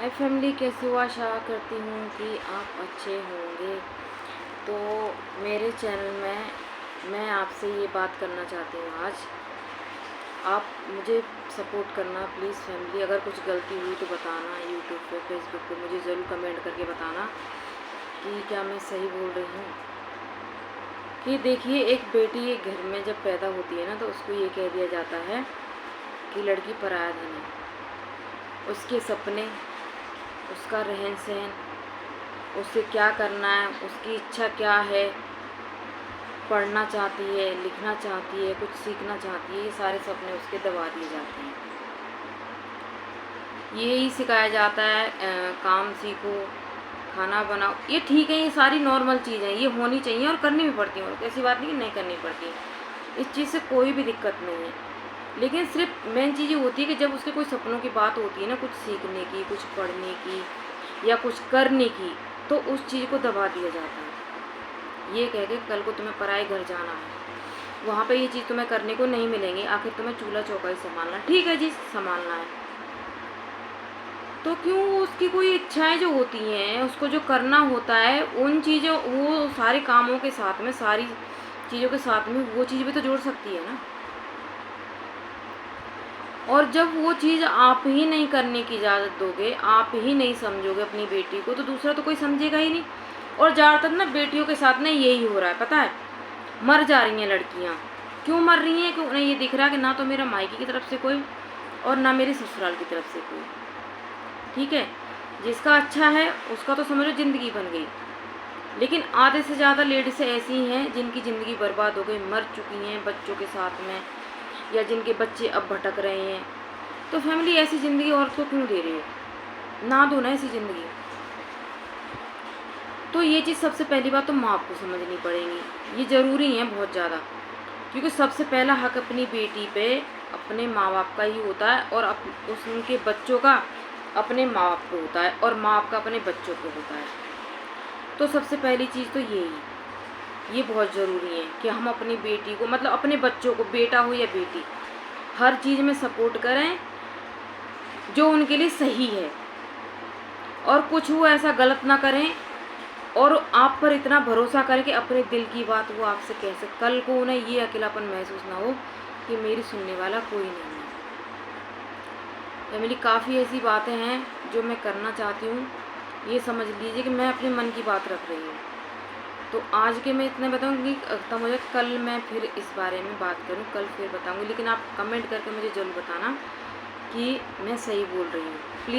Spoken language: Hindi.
हाय फैमिली, कैसे हो? आशा करती हूँ कि आप अच्छे होंगे। तो मेरे चैनल में मैं आपसे ये बात करना चाहती हूँ आज। आप मुझे सपोर्ट करना प्लीज़ फैमिली। अगर कुछ गलती हुई तो बताना, यूट्यूब पे फेसबुक पे मुझे ज़रूर कमेंट करके बताना कि क्या मैं सही बोल रही हूँ। कि देखिए, एक बेटी एक घर में जब पैदा होती है ना, तो उसको ये कह दिया जाता है कि लड़की पराया धन है। उसके सपने, उसका रहन सहन, उसे क्या करना है, उसकी इच्छा क्या है, पढ़ना चाहती है, लिखना चाहती है, कुछ सीखना चाहती है, ये सारे सपने उसके दबा दिए जाते हैं। यही सिखाया जाता है काम सीखो, खाना बनाओ। ये ठीक है, ये सारी नॉर्मल चीज़ें ये होनी चाहिए और करनी भी पड़ती हैं। ऐसी बात नहीं कि नहीं करनी पड़ती, इस चीज़ से कोई भी दिक्कत नहीं है। लेकिन सिर्फ मेन चीज़ ये होती है कि जब उसके कोई सपनों की बात होती है ना, कुछ सीखने की, कुछ पढ़ने की या कुछ करने की, तो उस चीज़ को दबा दिया जाता है। ये कह के कल को तुम्हें पराए घर जाना है, वहाँ पे ये चीज़ तुम्हें करने को नहीं मिलेंगी, आखिर तुम्हें चूल्हा चौका ही संभालना। ठीक है जी, संभालना है तो क्यों उसकी कोई इच्छाएं जो होती हैं, उसको जो करना होता है, उन चीज़ों वो सारे कामों के साथ में, सारी चीज़ों के साथ में वो चीज़ भी तो जोड़ सकती है ना। और जब वो चीज़ आप ही नहीं करने की इजाज़त दोगे, आप ही नहीं समझोगे अपनी बेटी को, तो दूसरा तो कोई समझेगा ही नहीं। और ज़्यादातर ना बेटियों के साथ ना यही हो रहा है, पता है। मर जा रही हैं लड़कियाँ। क्यों मर रही हैं? कि उन्हें ये दिख रहा है कि ना तो मेरा मायके की तरफ से कोई और ना मेरे ससुराल की तरफ से कोई। ठीक है, जिसका अच्छा है उसका तो समझो ज़िंदगी बन गई। लेकिन आधे से ज़्यादा लेडीज़ ऐसी हैं जिनकी ज़िंदगी बर्बाद हो गई, मर चुकी हैं बच्चों के साथ में, या जिनके बच्चे अब भटक रहे हैं। तो फैमिली, ऐसी ज़िंदगी औरत को क्यों दे रही हो? ना दो ना ऐसी ज़िंदगी। तो ये चीज़ सबसे पहली बात तो माँ बाप को समझनी पड़ेगी, ये ज़रूरी है बहुत ज़्यादा। क्योंकि सबसे पहला हक अपनी बेटी पे अपने माँ बाप का ही होता है, और उनके बच्चों का अपने माँ बाप को होता है, और माँ बाप का अपने बच्चों को होता है। तो सबसे पहली चीज़ तो ये बहुत ज़रूरी है कि हम अपनी बेटी को, मतलब अपने बच्चों को, बेटा हो या बेटी, हर चीज़ में सपोर्ट करें जो उनके लिए सही है, और कुछ वो ऐसा गलत ना करें, और आप पर इतना भरोसा करें कि अपने दिल की बात वो आपसे कह सके। कल को उन्हें ये अकेलापन महसूस ना हो कि मेरी सुनने वाला कोई नहीं है। फैमिली, काफ़ी ऐसी बातें हैं जो मैं करना चाहती हूँ। ये समझ लीजिए कि मैं अपने मन की बात रख रही हूँ। तो आज के मैं इतना बताऊँगी, खत्म हो जाए। कल मैं फिर इस बारे में बात करूँ, कल फिर बताऊँगी। लेकिन आप कमेंट करके मुझे ज़रूर बताना कि मैं सही बोल रही हूँ, प्लीज़।